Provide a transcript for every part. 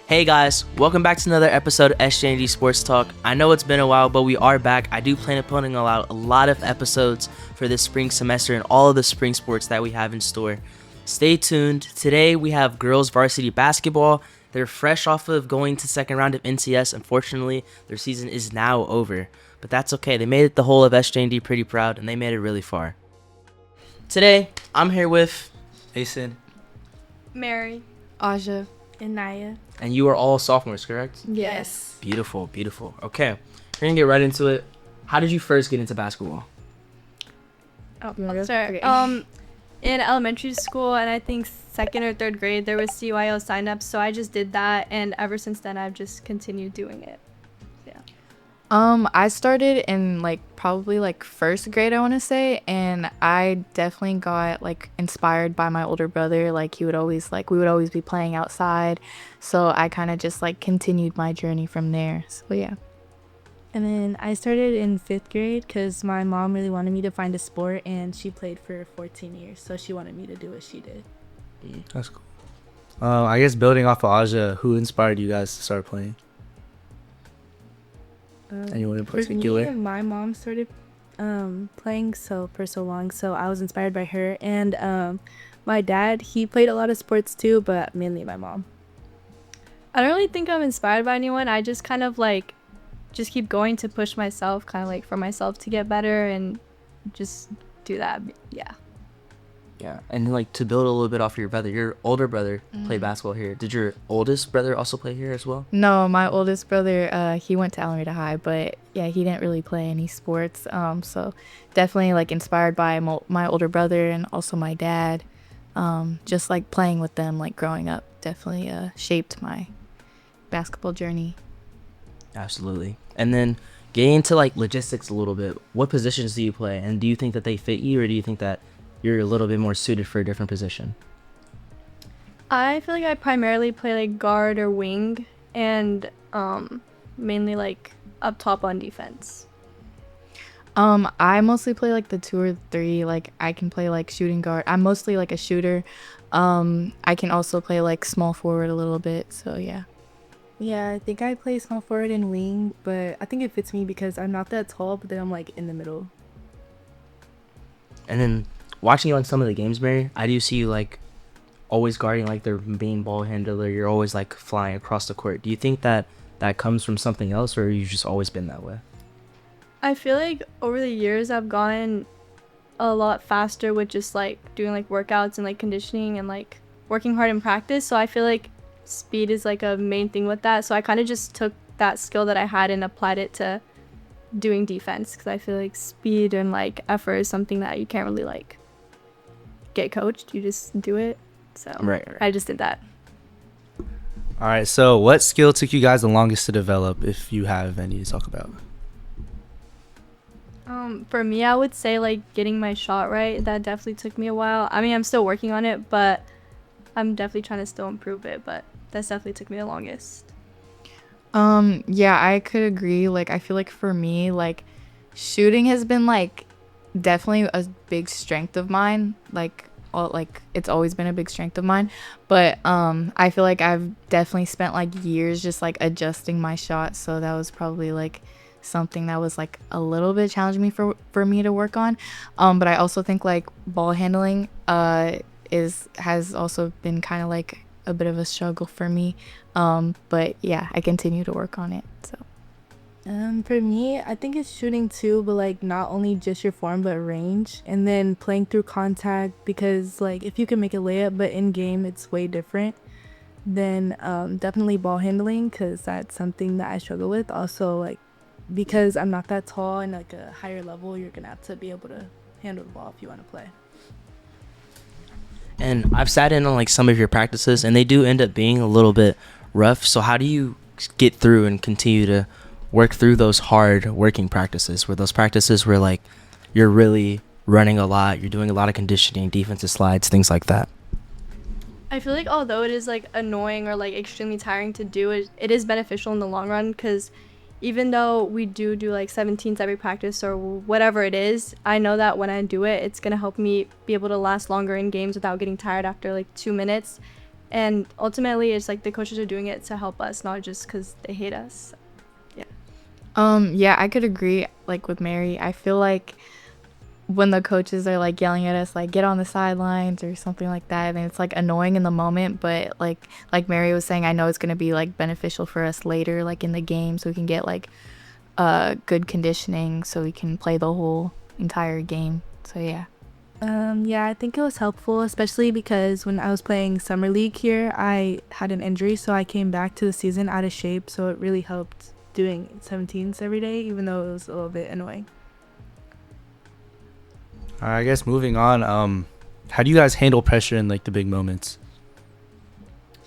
Hey guys, welcome back to another episode of SJND Sports Talk. I know it's been a while, but we are back. I do plan on putting out a lot of episodes for this spring semester and all of the spring sports that we have in store. Stay tuned. Today we have girls varsity basketball. They're fresh off of going to second round of NCS. Unfortunately, their season is now over, but that's okay. They made it the whole of SJND pretty proud, and they made it really far. Today, I'm here with Asen. Mary, Aja. and Naya. and you are all sophomores, correct? Yes. Beautiful, beautiful. Okay, we're gonna get right into it. How did you first get into basketball? Oh, You wanna I'll go? start. Okay. In elementary school and I think second or third grade, there was CYO sign-ups, so I just did that, and ever since then, I've just continued doing it. I started in probably first grade, I want to say, and I definitely got inspired by my older brother. He would always we would always be playing outside, so I kind of just continued my journey from there. So yeah. And then I started in 5th grade because my mom really wanted me to find a sport, and she played for 14 years, so she wanted me to do what she did. That's cool. I guess building off of Aja, who inspired you guys to start playing? Anyone in For me, particular? my mom started playing for so long, so I was inspired by her. And my dad, he played a lot of sports too, but mainly my mom. I don't really think I'm inspired by anyone. I just kind of just keep going to push myself, kind of for myself to get better and just do that. Yeah. Yeah, and to build a little bit off of your brother, your older brother played basketball here. Did your oldest brother also play here as well? No, my oldest brother, he went to Alameda High, but yeah, he didn't really play any sports. So definitely inspired by my older brother and also my dad. Just playing with them, growing up, definitely shaped my basketball journey. Absolutely. And then getting into logistics a little bit, what positions do you play, and do you think that they fit you, or do you think that you're a little bit more suited for a different position? I feel like I primarily play guard or wing, and mainly up top on defense. I mostly play the 2 or 3. I can play shooting guard. I'm mostly a shooter. I can also play small forward a little bit. So yeah. Yeah, I think I play small forward and wing, but I think it fits me because I'm not that tall, but then I'm in the middle. And then watching you on some of the games, Mary, I do see you always guarding their main ball handler. You're always flying across the court. Do you think that comes from something else, or you've just always been that way? I feel over the years I've gotten a lot faster with just doing workouts and conditioning and working hard in practice. So I feel speed is a main thing with that. So I kind of just took that skill that I had and applied it to doing defense, because I feel speed and effort is something that you can't really get coached. You just do it. So Right. I just did that. All right, so what skill took you guys the longest to develop, if you have any to talk about? For me, I would say getting my shot right. That definitely took me a while. I mean, I'm still working on it, but I'm definitely trying to still improve it. But that's definitely took me the longest. Yeah, I could agree. I feel for me, shooting has been definitely a big strength of mine. It's always been a big strength of mine. But I feel I've definitely spent years just adjusting my shot. So that was probably something that was a little bit challenging me for me to work on. But I also think ball handling has also been kind of a bit of a struggle for me. But yeah, I continue to work on it. So For me, I think it's shooting too, but not only just your form but range, and then playing through contact, because if you can make a layup but in game it's way different. Then definitely ball handling, because that's something that I struggle with. Also because I'm not that tall, and a higher level, you're gonna have to be able to handle the ball if you want to play. And I've sat in on some of your practices, and they do end up being a little bit rough. So how do you get through and continue to work through those hard working practices, where you're really running a lot, you're doing a lot of conditioning, defensive slides, things like that? I feel although it is annoying or extremely tiring to do, it is beneficial in the long run, because even though we do 17s every practice or whatever it is, I know that when I do it, it's going to help me be able to last longer in games without getting tired after 2 minutes. And ultimately, it's like the coaches are doing it to help us, not just because they hate us. Yeah, I could agree like with Mary. I feel like when the coaches are like yelling at us like get on the sidelines or something like that, and it's like annoying in the moment, but like Mary was saying, I know it's going to be like beneficial for us later like in the game, so we can get like good conditioning so we can play the whole entire game. So yeah. Yeah, I think it was helpful, especially because when I was playing summer league here, I had an injury, so I came back to the season out of shape, so it really helped doing 17s every day, even though it was a little bit annoying. All right, I guess moving on. How do you guys handle pressure in like the big moments?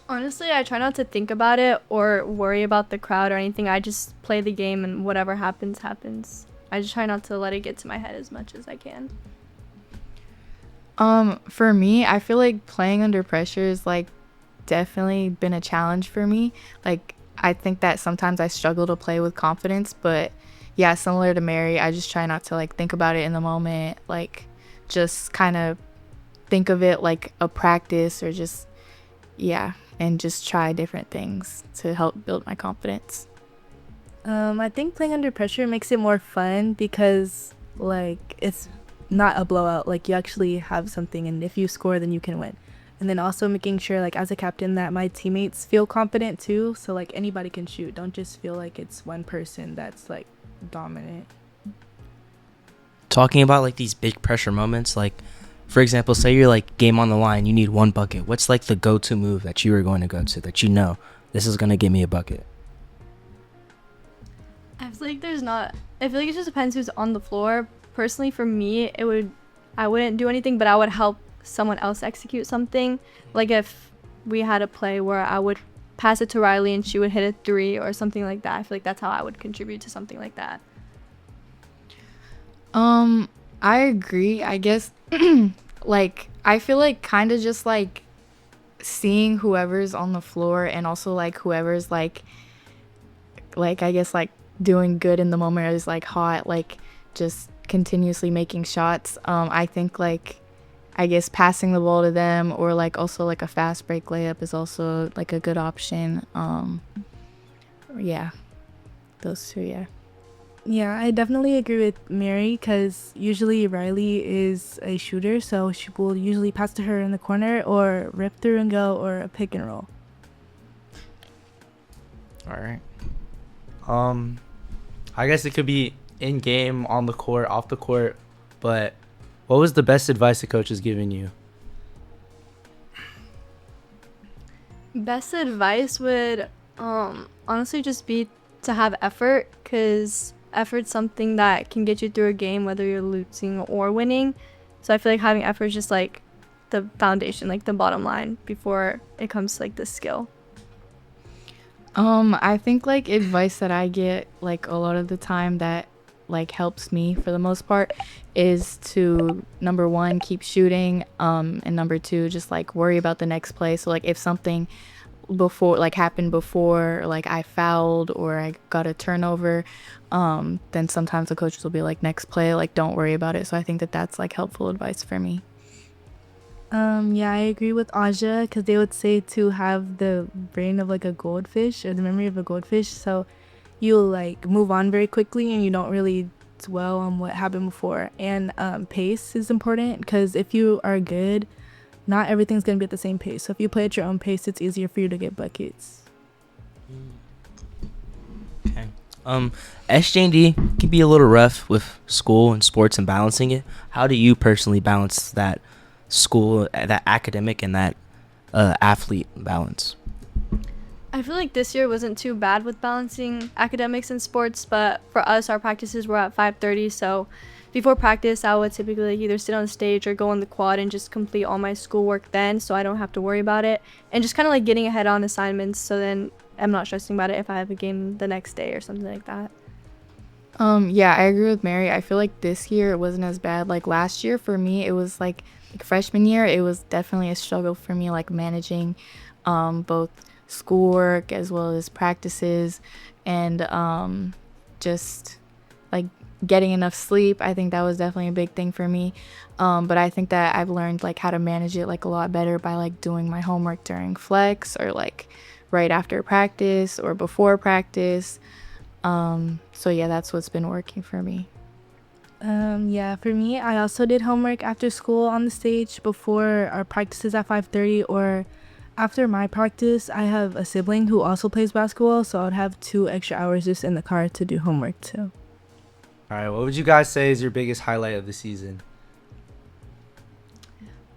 Honestly, I try not to think about it or worry about the crowd or anything. I just play the game and whatever happens, happens. I just try not to let it get to my head as much as I can. For me, I feel like playing under pressure is like definitely been a challenge for me. Like I think that sometimes I struggle to play with confidence, but yeah, similar to Mary, I just try not to like think about it in the moment, like just kind of think of it like a practice or just yeah, and just try different things to help build my confidence. I think playing under pressure makes it more fun because like it's not a blowout. Like you actually have something, and if you score, then you can win. And then also making sure like as a captain that my teammates feel confident too, so like anybody can shoot. Don't just feel like it's one person that's like dominant. Talking about like these big pressure moments, like for example, say you're like game on the line, you need one bucket. What's like the go-to move that you are going to go to that you know this is going to give me a bucket? I feel like I feel like it just depends who's on the floor. Personally, for me, I wouldn't do anything, but I would help someone else execute something. Like if we had a play where I would pass it to Riley and she would hit a 3 or something like that. I feel like that's how I would contribute to something like that. I agree. I guess like I feel like kind of just like seeing whoever's on the floor and also like whoever's like I guess like doing good in the moment is like hot, like just continuously making shots. I think like I guess passing the ball to them or like also like a fast break layup is also like a good option. Yeah, those two. Yeah. Yeah, I definitely agree with Mary because usually Riley is a shooter, so she will usually pass to her in the corner or rip through and go or a pick and roll. All right. I guess it could be in game, on the court, off the court, but what was the best advice the coach has given you? Best advice would honestly just be to have effort, because effort's something that can get you through a game whether you're losing or winning. So I feel like having effort is just like the foundation, like the bottom line before it comes to like the skill. I think like advice that I get like a lot of the time that like helps me for the most part is to number one keep shooting, and number two just like worry about the next play. So like if something before like happened before like I fouled or I got a turnover, then sometimes the coaches will be like next play, like don't worry about it. So I think that that's like helpful advice for me. Yeah, I agree with Aja because they would say to have the brain of like a goldfish or the memory of a goldfish. So you'll like move on very quickly and you don't really dwell on what happened before. And pace is important because if you are good, not everything's going to be at the same pace. So if you play at your own pace, it's easier for you to get buckets. Okay. SJ&D can be a little rough with school and sports and balancing it. How do you personally balance that school, that academic, and that athlete balance? I feel like this year wasn't too bad with balancing academics and sports, but for us, our practices were at 5:30, so before practice, I would typically like either sit on the stage or go on the quad and just complete all my schoolwork then, so I don't have to worry about it, and just kind of like getting ahead on assignments, so then I'm not stressing about it if I have a game the next day or something like that. Yeah, I agree with Mary. I feel like this year it wasn't as bad. Like last year for me, it was like freshman year, it was definitely a struggle for me, like managing both schoolwork as well as practices, and just like getting enough sleep. I think that was definitely a big thing for me. But I think that I've learned like how to manage it like a lot better by like doing my homework during flex or like right after practice or before practice. So yeah, that's what's been working for me. Yeah, for me, I also did homework after school on the stage before our practices at 5:30 or after my practice. I have a sibling who also plays basketball, so I'd have 2 extra hours just in the car to do homework too. All right, what would you guys say is your biggest highlight of the season?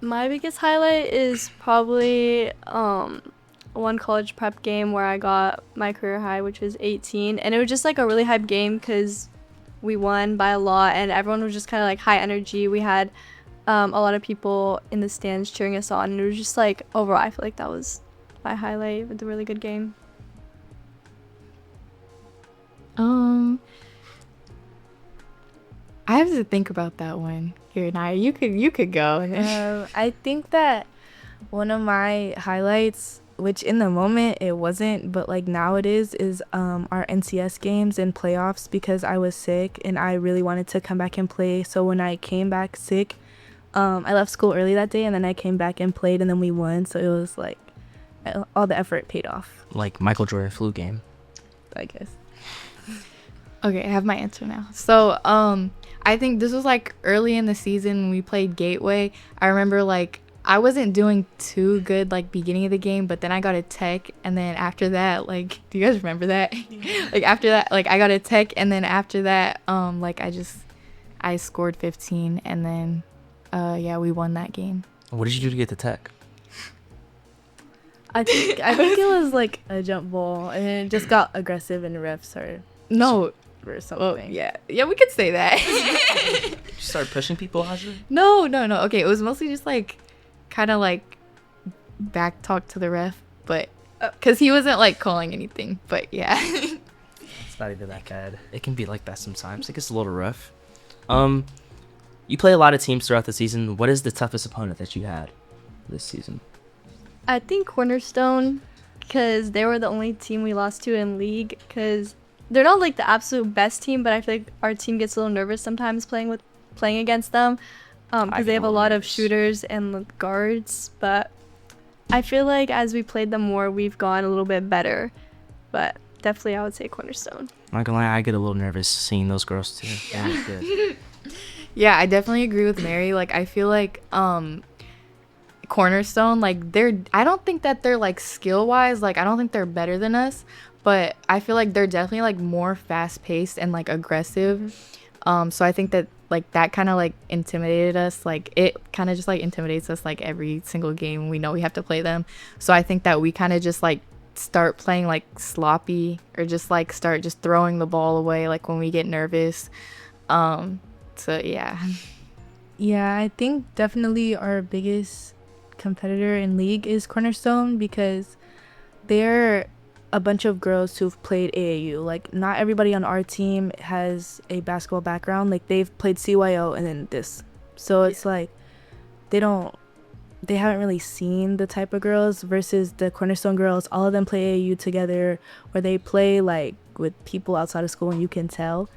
My biggest highlight is probably one college prep game where I got my career high, which was 18, and it was just like a really hype game because we won by a lot and everyone was just kind of like high energy. We had a lot of people in the stands cheering us on, and it was just like overall I feel like that was my highlight. It was a really good game. I have to think about that one. Here, Naya, you could go. I think that one of my highlights, which in the moment it wasn't, but like now it is our NCS games and playoffs, because I was sick and I really wanted to come back and play. So when I came back sick, I left school early that day and then I came back and played and then we won. So it was like all the effort paid off, Like Michael Jordan flu game. I guess. Okay, I have my answer now. So, I think this was like early in the season when we played Gateway. I remember like I wasn't doing too good like beginning of the game, but then I got a tech, and then after that, like, do you guys remember that? Like after that, like I got a tech, and then after that, like I scored 15, and then yeah, we won that game. What did you do to get the tech? I think it was like a jump ball and it just got aggressive and refs or No, something. well, yeah, we could say that. You start pushing people, Aja? No. Okay, it was mostly just like kind of like back talk to the ref, but because he wasn't like calling anything. But yeah. It's not even that bad. It can be like that sometimes. It gets a little rough. You play a lot of teams throughout the season. What is the toughest opponent that you had this season? I think Cornerstone, because they were the only team we lost to in league, because they're not like the absolute best team, but I feel like our team gets a little nervous sometimes playing against them, because they have a lot of shooters and guards. But I feel like as we played them more, we've gone a little bit better. But definitely I would say Cornerstone. I'm not gonna lie, I get a little nervous seeing those girls too. Yeah. Good. Yeah, I definitely agree with Mary. Like I feel like Cornerstone, like I don't think that they're like skill wise, like I don't think they're better than us, but I feel like they're definitely like more fast paced and like aggressive. So I think that like that kind of like intimidated us. Like it kind of just like intimidates us like every single game we know we have to play them. So I think that we kind of just like start playing like sloppy, or just like start just throwing the ball away like when we get nervous. So yeah. Yeah, I think definitely our biggest competitor in league is Cornerstone, because they're a bunch of girls who've played AAU. Like not everybody on our team has a basketball background. Like they've played CYO and then this. So it's like they haven't really seen the type of girls, versus the Cornerstone girls. All of them play AAU together, or they play like with people outside of school and you can tell.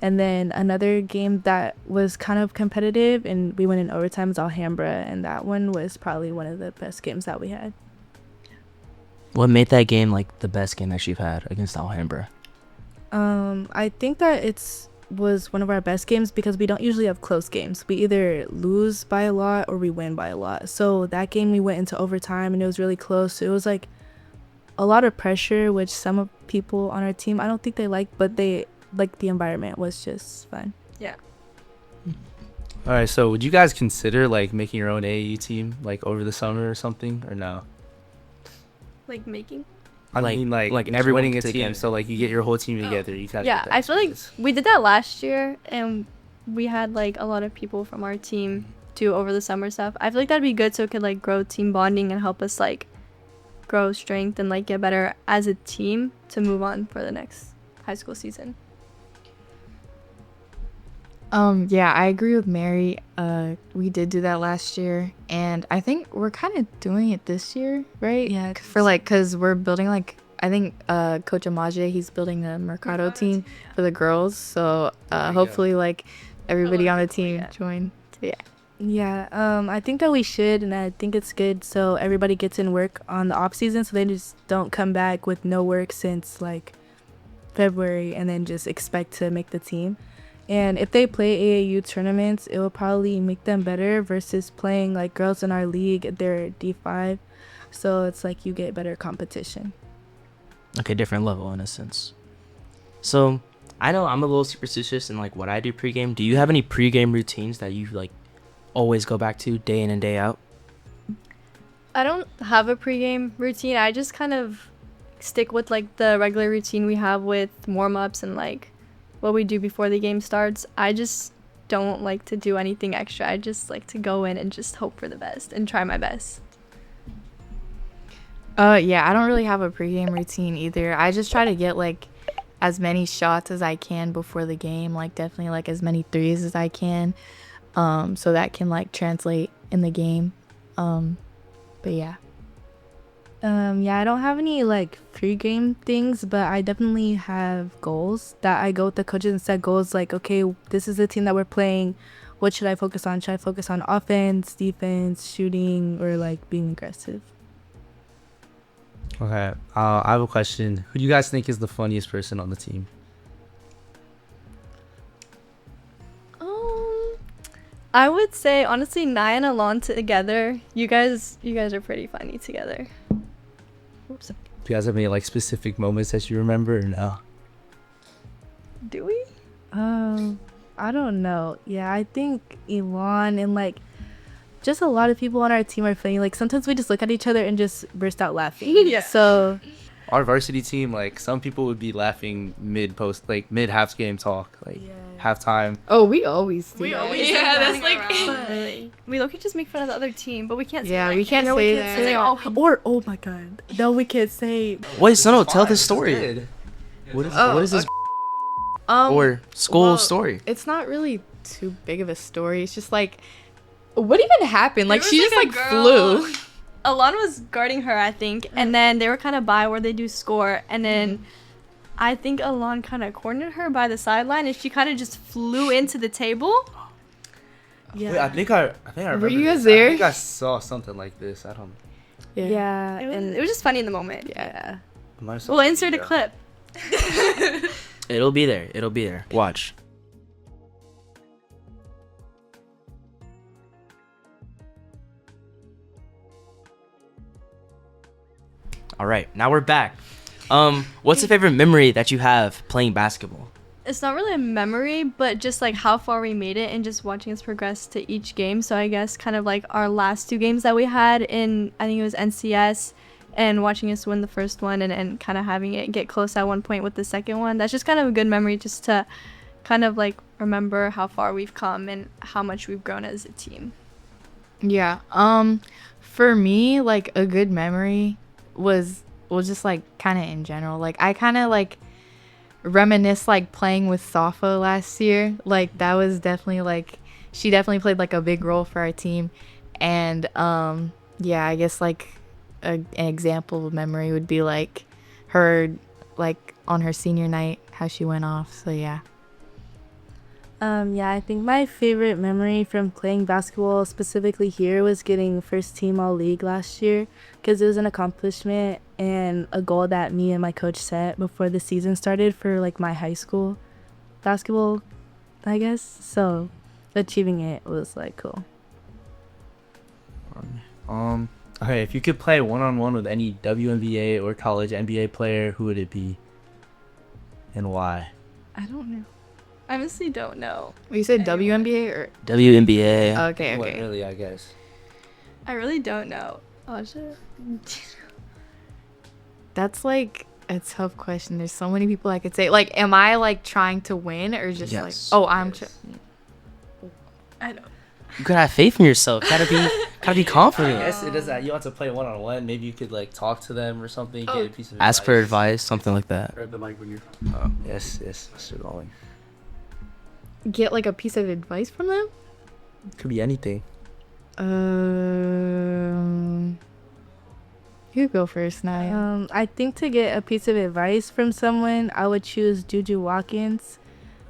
And then another game that was kind of competitive and we went in overtime is Alhambra, and that one was probably one of the best games that we had. What made that game like the best game that you've had against Alhambra? I think that was one of our best games because we don't usually have close games. We either lose by a lot or we win by a lot. So that game we went into overtime and it was really close. It was like a lot of pressure, which some of people on our team I don't think they liked, but they like the environment was just fun. Yeah. All right, so would you guys consider like making your own AAU team like over the summer or something, or no? Like making? I mean like everyone winning a can take team, it. so like you get your whole team together. You guys Yeah, get that I feel like experience. we did that last year, and we had like a lot of people from our team do over the summer stuff. I feel like that'd be good, so it could like grow team bonding and help us like grow strength and like get better as a team to move on for the next high school season. Yeah, I agree with Mary. We did do that last year, and I think we're kind of doing it this year, right? Yeah, For like, cause we're building like I think Coach Amaje, he's building a Mercado team for the girls. So hopefully like everybody on the team join. Yeah. Yeah, I think that we should, and I think it's good so everybody gets in work on the off season so they just don't come back with no work since like February and then just expect to make the team. And if they play AAU tournaments, it will probably make them better versus playing like girls in our league. They're D5, so it's like you get better competition. Okay, different level in a sense. So I know I'm a little superstitious in like what I do pregame. Do you have any pregame routines that you like always go back to day in and day out? I don't have a pregame routine. I just kind of stick with like the regular routine we have with warm-ups and like what we do before the game starts. I just don't like to do anything extra. I just like to go in and just hope for the best and try my best. Yeah, I don't really have a pregame routine either. I just try to get like as many shots as I can before the game, like definitely like as many threes as I can, so that can like translate in the game. But yeah. Yeah, I don't have any like pre-game things, but I definitely have goals that I go with the coaches and set goals like, okay, this is the team that we're playing. What should I focus on? Should I focus on offense, defense, shooting, or like being aggressive? Okay, I have a question. Who do you guys think is the funniest person on the team? I would say honestly, Nia and Alon together. You guys are pretty funny together. Oops. Do you guys have any like specific moments that you remember or no? Do we? I don't know. Yeah, I think Elon and like just a lot of people on our team are funny. Like sometimes we just look at each other and just burst out laughing. Yeah. So Our varsity team, like some people would be laughing mid half game talk, like halftime. Oh, we always do. That's like we look at just make fun of the other team, but we can't. Say Yeah, like, we can't no, say can't that. say, or oh my god, no, we can't say. Wait, so no, tell the story. What is this or school story? It's not really too big of a story. It's just like, what even happened? Like There she was, just like, like a girl- flew. Alon was guarding her, I think, and then they were kind of by where they do score, and then I think Alon kind of cornered her by the sideline, and she kind of just flew into the table. Yeah. Wait, I think I remember. you guys this. there? I think I saw something like this. I don't. Yeah, It was just funny in the moment. yeah. I might have seen We'll the insert a video. clip. It'll be there. It'll be there. Watch. All right, now we're back. What's the favorite memory that you have playing basketball? It's not really a memory, but just like how far we made it and just watching us progress to each game. So I guess kind of like our last two games that we had in, I think it was NCS, and watching us win the first one and kind of having it get close at one point with the second one. That's just kind of a good memory just to kind of like remember how far we've come and how much we've grown as a team. Yeah. For me, like a good memory was just like kind of in general. Like I kind of like reminisce like playing with Safa last year. Like that was definitely like she definitely played like a big role for our team. And yeah, I guess like an example of memory would be like her like on her senior night how she went off. So yeah. Yeah, I think my favorite memory from playing basketball specifically here was getting first team all league last year because it was an accomplishment and a goal that me and my coach set before the season started for like my high school basketball, I guess. So achieving it was like cool. Okay, if you could play one-on-one with any WNBA or college NBA player, who would it be and why? I don't know. I honestly don't know. You said WNBA or WNBA. okay, What, okay. really, I guess. I really don't know. Oh, shit. That's like a tough question. There's so many people I could say. Like, am I like trying to win or just Yes. like, oh, I'm. Yes. I don't. You gotta have faith in yourself. Gotta be confident. Yes, it does that. You want to play one-on-one. Maybe you could like talk to them or something. Get a piece of Ask for advice, something like that. Grab the mic when you're. Yes, Mr. Going. Get like a piece of advice from them? Could be anything. You go first, Naya. I think to get a piece of advice from someone, I would choose Juju Watkins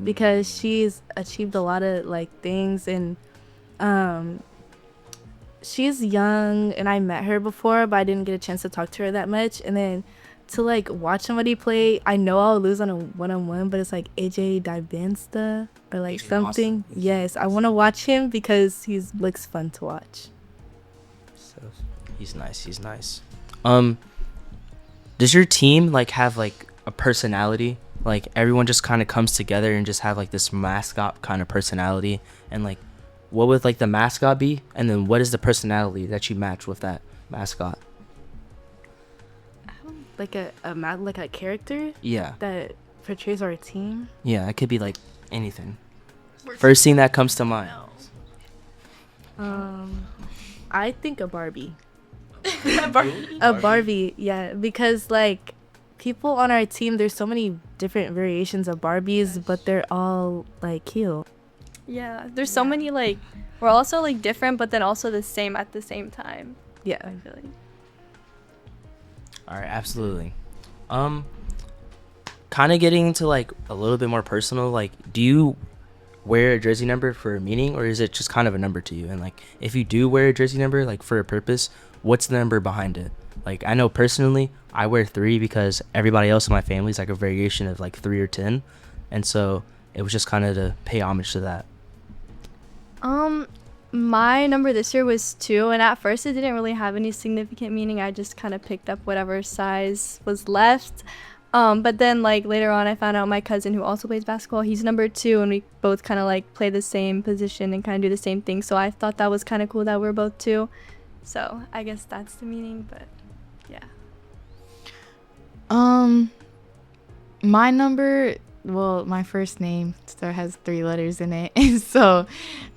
because she's achieved a lot of like things, and um she's young, and I met her before, but I didn't get a chance to talk to her that much. And then to like watch somebody play, I know I'll lose on a one-on-one, but it's like AJ Dibensta or like AJ something. Austin. Yes, I want to watch him because he looks fun to watch. So, He's nice. He's nice. Does your team like have like a personality? Like everyone just kind of comes together and just have like this mascot kind of personality, and like what would like the mascot be, and then what is the personality that you match with that mascot? Like like a character Yeah, that portrays our team. yeah, it could be like anything. First thing that comes to mind. I think a Barbie. A Barbie, yeah, because like people on our team, there's so many different variations of Barbies, but they're all like cute. Yeah, there's so many like we're also like different, but then also the same at the same time. Yeah. I feel like. All right, absolutely. Kind of getting into like a little bit more personal. Like, do you wear a jersey number for a meaning, or is it just kind of a number to you? And like, if you do wear a jersey number like for a purpose, what's the number behind it? Like, I know personally, I wear 3 because everybody else in my family is like a variation of like 3 or 10, and so it was just kind of to pay homage to that. My number this year was 2, and at first it didn't really have any significant meaning. I just kind of picked up whatever size was left. But then like later on I found out my cousin who also plays basketball, he's number 2, and we both kind of like play the same position and kind of do the same thing. So I thought that was kind of cool that we're both 2. So I guess that's the meaning, but yeah. My number, well, my first name still has 3 letters in it. So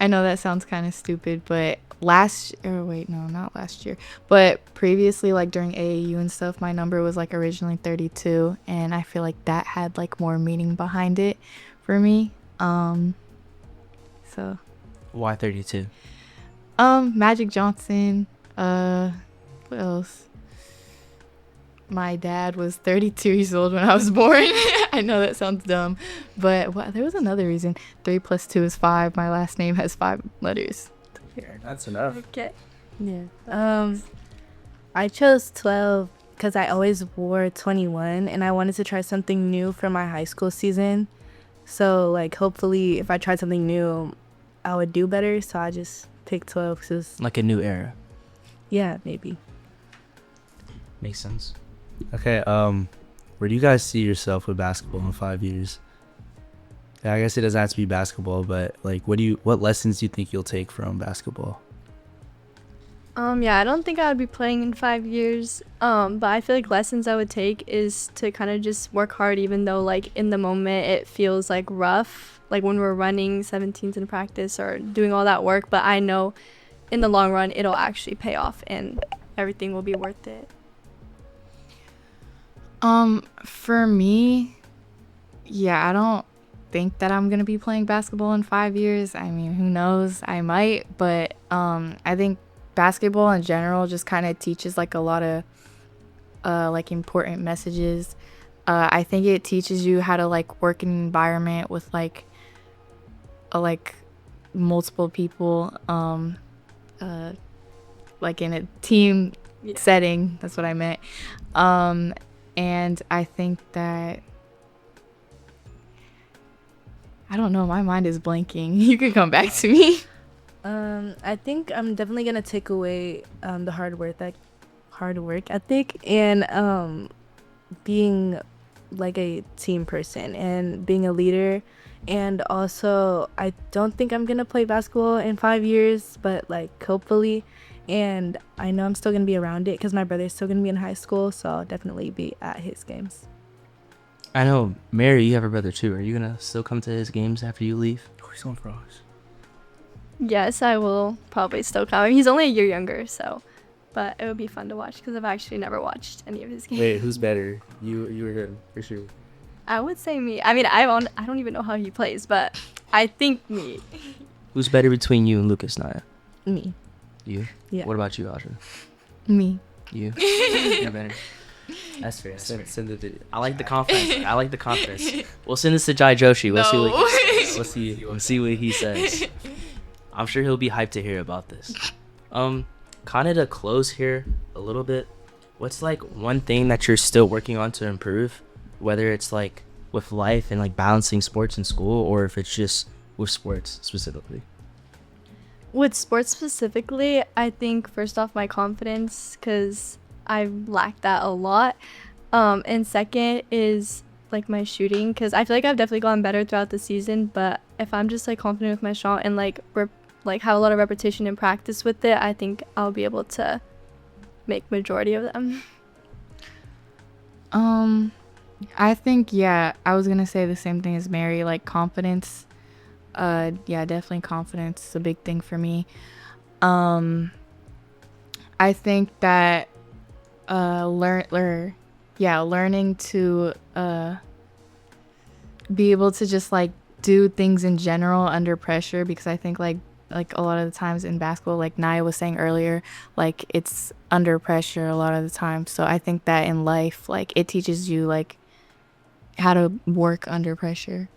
I know that sounds kind of stupid, but not last year, but previously, like during AAU and stuff, my number was like originally 32, and I feel like that had like more meaning behind it for me. So Why 32? Magic Johnson, what else? My dad was 32 years old when I was born. I know that sounds dumb, but there was another reason. 3 + 2 is 5. My last name has 5 letters. yeah, that's enough. Okay. Yeah. I chose 12 because I always wore 21, and I wanted to try something new for my high school season. So like hopefully if I tried something new, I would do better. So I just picked 12 because Like a new era. yeah, maybe. Makes sense. Okay, where do you guys see yourself with basketball in 5 years? Yeah, I guess it doesn't have to be basketball, but like, what lessons do you think you'll take from basketball? Yeah, I don't think I would be playing in 5 years. But I feel like lessons I would take is to kind of just work hard, even though like in the moment it feels like rough, like when we're running 17s in practice or doing all that work. But I know in the long run it'll actually pay off and everything will be worth it. For me, yeah, I don't think that I'm gonna be playing basketball in 5 years. I mean, who knows? I might, but I think basketball in general just kind of teaches like a lot of like important messages. I think it teaches you how to like work in an environment with like multiple people, like in a team setting. That's what I meant. And I think that, I don't know, my mind is blanking. You could come back to me. I think I'm definitely gonna take away the hard work ethic, and being like a team person and being a leader. And also, I don't think I'm gonna play basketball in 5 years, but like hopefully. And I know I'm still gonna be around it because my brother's still gonna be in high school, so I'll definitely be at his games. I know, Mary, you have a brother too. Are you gonna still come to his games after you leave? He's going for us. Yes, I will probably still come. He's only a year younger, so, but it would be fun to watch because I've actually never watched any of his games. Wait, who's better? You or him, for sure. I would say me. I mean, I don't even know how he plays, but I think me. Who's better between you and Lucas, Naya? Me. You? Yeah. What about you, Audra? Me. You. You're better. That's fair. That's fair. Send the video. I like the confidence. I like the confidence. We'll send this to Jai Joshi. We'll see what he says. We'll see what he says. I'm sure he'll be hyped to hear about this. Kind of to close here a little bit. What's like one thing that you're still working on to improve, whether it's like with life and like balancing sports and school, or if it's just with sports specifically? With sports specifically, I think first off my confidence, because I lack that a lot. And second is like my shooting, because I feel like I've definitely gotten better throughout the season. But if I'm just like confident with my shot and like have a lot of repetition and practice with it, I think I'll be able to make majority of them. I think, yeah, I was gonna say the same thing as Mary, like confidence. Yeah, definitely confidence is a big thing for me. I think that learning to be able to just like do things in general under pressure, because I think like a lot of the times in basketball, like Naya was saying earlier, like it's under pressure a lot of the time. So I think that in life, like it teaches you like how to work under pressure.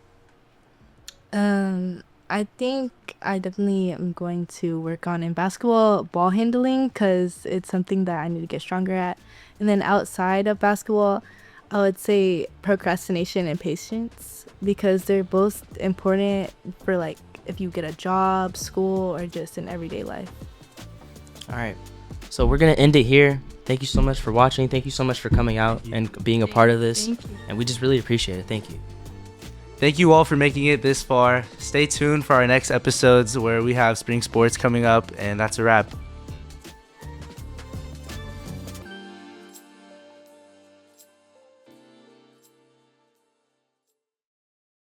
I think I definitely am going to work on in basketball ball handling, because it's something that I need to get stronger at. And then outside of basketball, I would say procrastination and patience, because they're both important for like if you get a job, school, or just in everyday life. All right. So we're going to end it here. Thank you so much for watching. Thank you so much for coming out and being a part of this. And we just really appreciate it. Thank you. Thank you all for making it this far. Stay tuned for our next episodes where we have spring sports coming up, and that's a wrap.